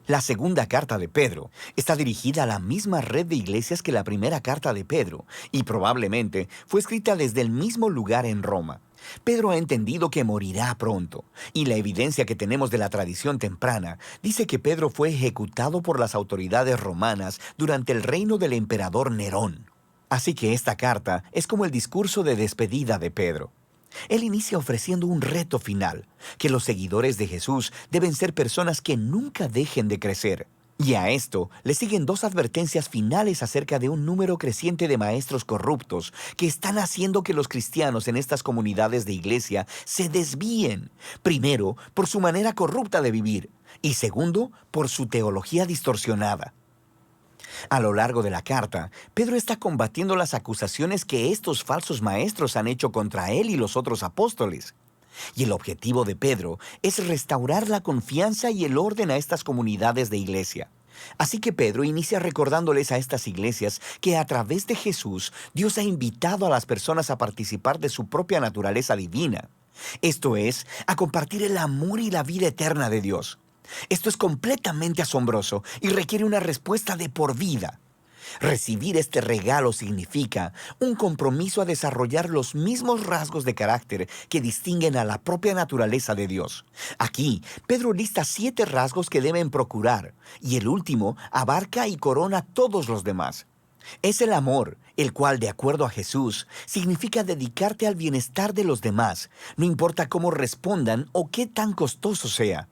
La segunda carta de Pedro está dirigida a la misma red de iglesias que la primera carta de Pedro, y probablemente fue escrita desde el mismo lugar en Roma. Pedro ha entendido que morirá pronto, y la evidencia que tenemos de la tradición temprana dice que Pedro fue ejecutado por las autoridades romanas durante el reino del emperador Nerón. Así que esta carta es como el discurso de despedida de Pedro. Él inicia ofreciendo un reto final, que los seguidores de Jesús deben ser personas que nunca dejen de crecer. Y a esto le siguen dos advertencias finales acerca de un número creciente de maestros corruptos que están haciendo que los cristianos en estas comunidades de iglesia se desvíen. Primero, por su manera corrupta de vivir, y segundo, por su teología distorsionada. A lo largo de la carta, Pedro está combatiendo las acusaciones que estos falsos maestros han hecho contra él y los otros apóstoles. Y el objetivo de Pedro es restaurar la confianza y el orden a estas comunidades de iglesia. Así que Pedro inicia recordándoles a estas iglesias que a través de Jesús, Dios ha invitado a las personas a participar de su propia naturaleza divina. Esto es, a compartir el amor y la vida eterna de Dios. Esto es completamente asombroso y requiere una respuesta de por vida. Recibir este regalo significa un compromiso a desarrollar los mismos rasgos de carácter que distinguen a la propia naturaleza de Dios. Aquí, Pedro lista 7 rasgos que deben procurar, y el último abarca y corona todos los demás. Es el amor, el cual, de acuerdo a Jesús, significa dedicarte al bienestar de los demás, no importa cómo respondan o qué tan costoso sea.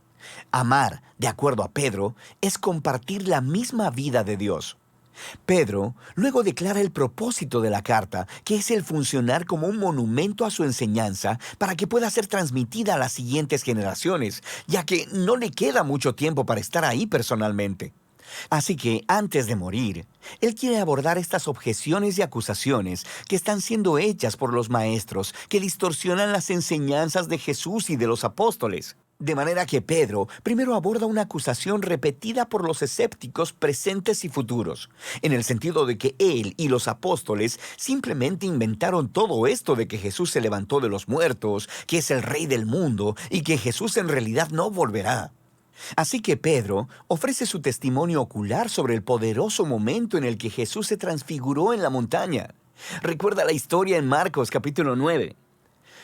Amar, de acuerdo a Pedro, es compartir la misma vida de Dios. Pedro luego declara el propósito de la carta, que es el funcionar como un monumento a su enseñanza para que pueda ser transmitida a las siguientes generaciones, ya que no le queda mucho tiempo para estar ahí personalmente. Así que, antes de morir, él quiere abordar estas objeciones y acusaciones que están siendo hechas por los maestros que distorsionan las enseñanzas de Jesús y de los apóstoles. De manera que Pedro primero aborda una acusación repetida por los escépticos presentes y futuros, en el sentido de que él y los apóstoles simplemente inventaron todo esto de que Jesús se levantó de los muertos, que es el Rey del mundo y que Jesús en realidad no volverá. Así que Pedro ofrece su testimonio ocular sobre el poderoso momento en el que Jesús se transfiguró en la montaña. Recuerda la historia en Marcos capítulo 9.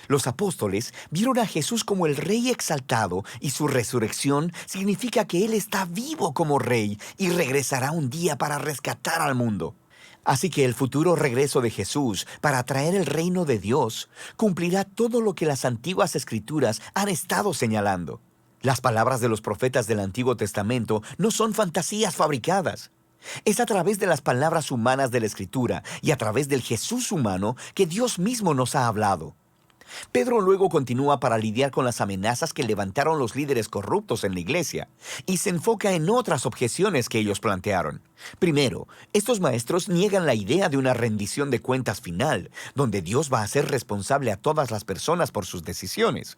Los apóstoles vieron a Jesús como el Rey exaltado y su resurrección significa que Él está vivo como Rey y regresará un día para rescatar al mundo. Así que el futuro regreso de Jesús para traer el reino de Dios cumplirá todo lo que las antiguas escrituras han estado señalando. Las palabras de los profetas del Antiguo Testamento no son fantasías fabricadas. Es a través de las palabras humanas de la Escritura y a través del Jesús humano que Dios mismo nos ha hablado. Pedro luego continúa para lidiar con las amenazas que levantaron los líderes corruptos en la iglesia y se enfoca en otras objeciones que ellos plantearon. Primero, estos maestros niegan la idea de una rendición de cuentas final, donde Dios va a ser responsable a todas las personas por sus decisiones.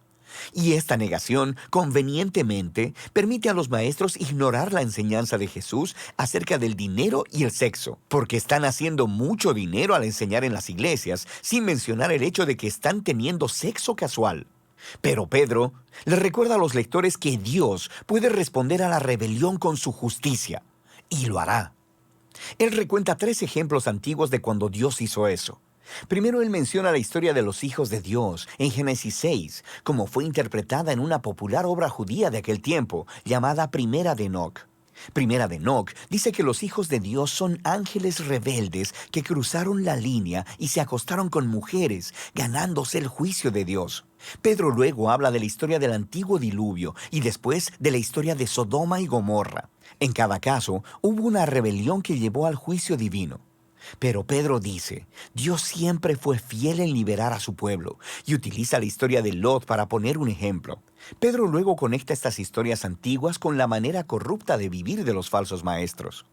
Y esta negación, convenientemente, permite a los maestros ignorar la enseñanza de Jesús acerca del dinero y el sexo, porque están haciendo mucho dinero al enseñar en las iglesias, sin mencionar el hecho de que están teniendo sexo casual. Pero Pedro les recuerda a los lectores que Dios puede responder a la rebelión con su justicia, y lo hará. Él recuenta 3 ejemplos antiguos de cuando Dios hizo eso. Primero, él menciona la historia de los hijos de Dios en Génesis 6, como fue interpretada en una popular obra judía de aquel tiempo, llamada Primera de Enoc. Primera de Enoc dice que los hijos de Dios son ángeles rebeldes que cruzaron la línea y se acostaron con mujeres, ganándose el juicio de Dios. Pedro luego habla de la historia del antiguo diluvio y después de la historia de Sodoma y Gomorra. En cada caso, hubo una rebelión que llevó al juicio divino. Pero Pedro dice, Dios siempre fue fiel en liberar a su pueblo, y utiliza la historia de Lot para poner un ejemplo. Pedro luego conecta estas historias antiguas con la manera corrupta de vivir de los falsos maestros.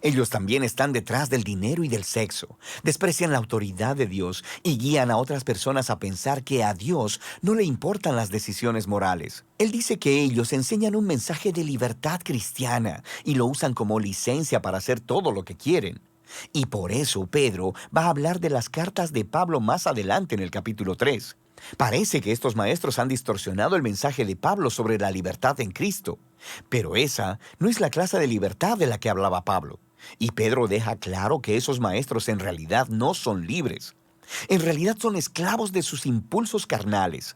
Ellos también están detrás del dinero y del sexo, desprecian la autoridad de Dios y guían a otras personas a pensar que a Dios no le importan las decisiones morales. Él dice que ellos enseñan un mensaje de libertad cristiana y lo usan como licencia para hacer todo lo que quieren. Y por eso Pedro va a hablar de las cartas de Pablo más adelante en el capítulo 3. Parece que estos maestros han distorsionado el mensaje de Pablo sobre la libertad en Cristo, pero esa no es la clase de libertad de la que hablaba Pablo. Y Pedro deja claro que esos maestros en realidad no son libres. En realidad son esclavos de sus impulsos carnales.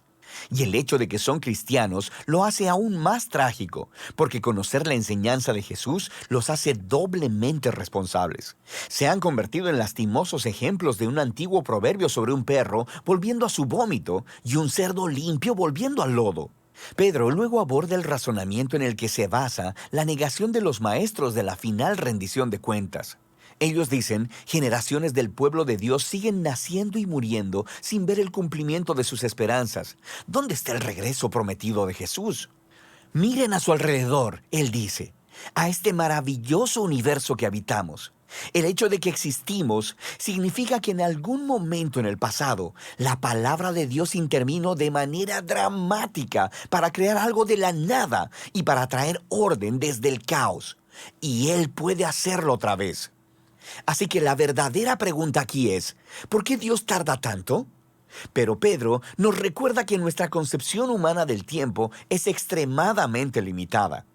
Y el hecho de que son cristianos lo hace aún más trágico, porque conocer la enseñanza de Jesús los hace doblemente responsables. Se han convertido en lastimosos ejemplos de un antiguo proverbio sobre un perro volviendo a su vómito y un cerdo limpio volviendo al lodo. Pedro luego aborda el razonamiento en el que se basa la negación de los maestros de la final rendición de cuentas. Ellos dicen, generaciones del pueblo de Dios siguen naciendo y muriendo sin ver el cumplimiento de sus esperanzas. ¿Dónde está el regreso prometido de Jesús? Miren a su alrededor, él dice, a este maravilloso universo que habitamos. El hecho de que existimos significa que en algún momento en el pasado, la palabra de Dios intervino de manera dramática para crear algo de la nada y para traer orden desde el caos. Y Él puede hacerlo otra vez. Así que la verdadera pregunta aquí es, ¿por qué Dios tarda tanto? Pero Pedro nos recuerda que nuestra concepción humana del tiempo es extremadamente limitada.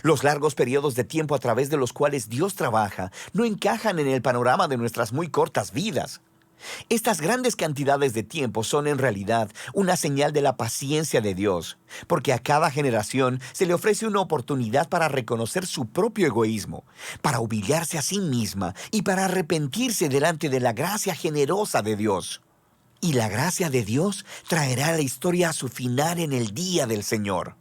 Los largos periodos de tiempo a través de los cuales Dios trabaja no encajan en el panorama de nuestras muy cortas vidas. Estas grandes cantidades de tiempo son en realidad una señal de la paciencia de Dios, porque a cada generación se le ofrece una oportunidad para reconocer su propio egoísmo, para humillarse a sí misma y para arrepentirse delante de la gracia generosa de Dios. Y la gracia de Dios traerá la historia a su final en el día del Señor.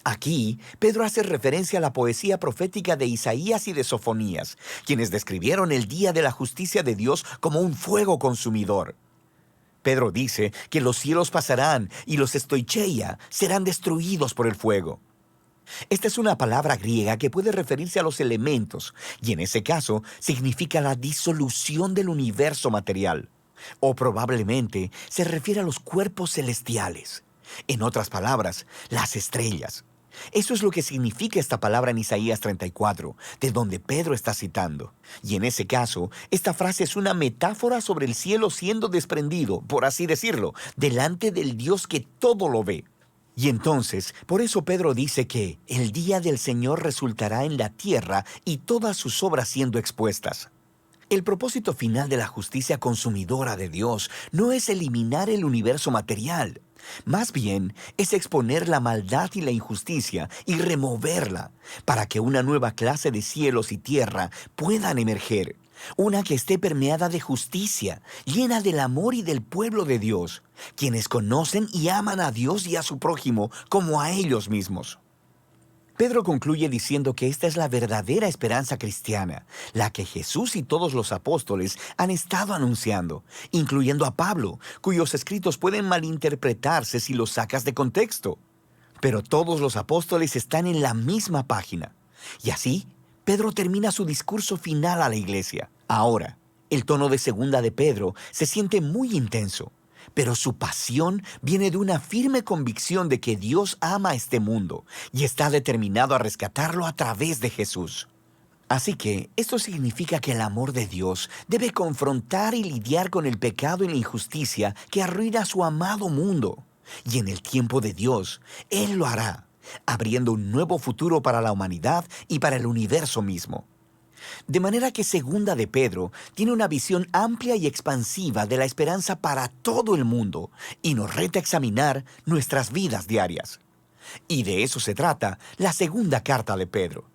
Aquí, Pedro hace referencia a la poesía profética de Isaías y de Sofonías, quienes describieron el día de la justicia de Dios como un fuego consumidor. Pedro dice que los cielos pasarán y los estoicheia serán destruidos por el fuego. Esta es una palabra griega que puede referirse a los elementos, y en ese caso significa la disolución del universo material. O probablemente se refiere a los cuerpos celestiales. En otras palabras, las estrellas. Eso es lo que significa esta palabra en Isaías 34, de donde Pedro está citando. Y en ese caso, esta frase es una metáfora sobre el cielo siendo desprendido, por así decirlo, delante del Dios que todo lo ve. Y entonces, por eso Pedro dice que el día del Señor resultará en la tierra y todas sus obras siendo expuestas. El propósito final de la justicia consumidora de Dios no es eliminar el universo material. Más bien, es exponer la maldad y la injusticia y removerla para que una nueva clase de cielos y tierra puedan emerger. Una que esté permeada de justicia, llena del amor y del pueblo de Dios, quienes conocen y aman a Dios y a su prójimo como a ellos mismos. Pedro concluye diciendo que esta es la verdadera esperanza cristiana, la que Jesús y todos los apóstoles han estado anunciando, incluyendo a Pablo, cuyos escritos pueden malinterpretarse si los sacas de contexto. Pero todos los apóstoles están en la misma página. Y así, Pedro termina su discurso final a la iglesia. Ahora, el tono de segunda de Pedro se siente muy intenso. Pero su pasión viene de una firme convicción de que Dios ama a este mundo y está determinado a rescatarlo a través de Jesús. Así que esto significa que el amor de Dios debe confrontar y lidiar con el pecado y la injusticia que arruina a su amado mundo. Y en el tiempo de Dios, Él lo hará, abriendo un nuevo futuro para la humanidad y para el universo mismo. De manera que segunda de Pedro tiene una visión amplia y expansiva de la esperanza para todo el mundo y nos reta a examinar nuestras vidas diarias. Y de eso se trata la segunda carta de Pedro.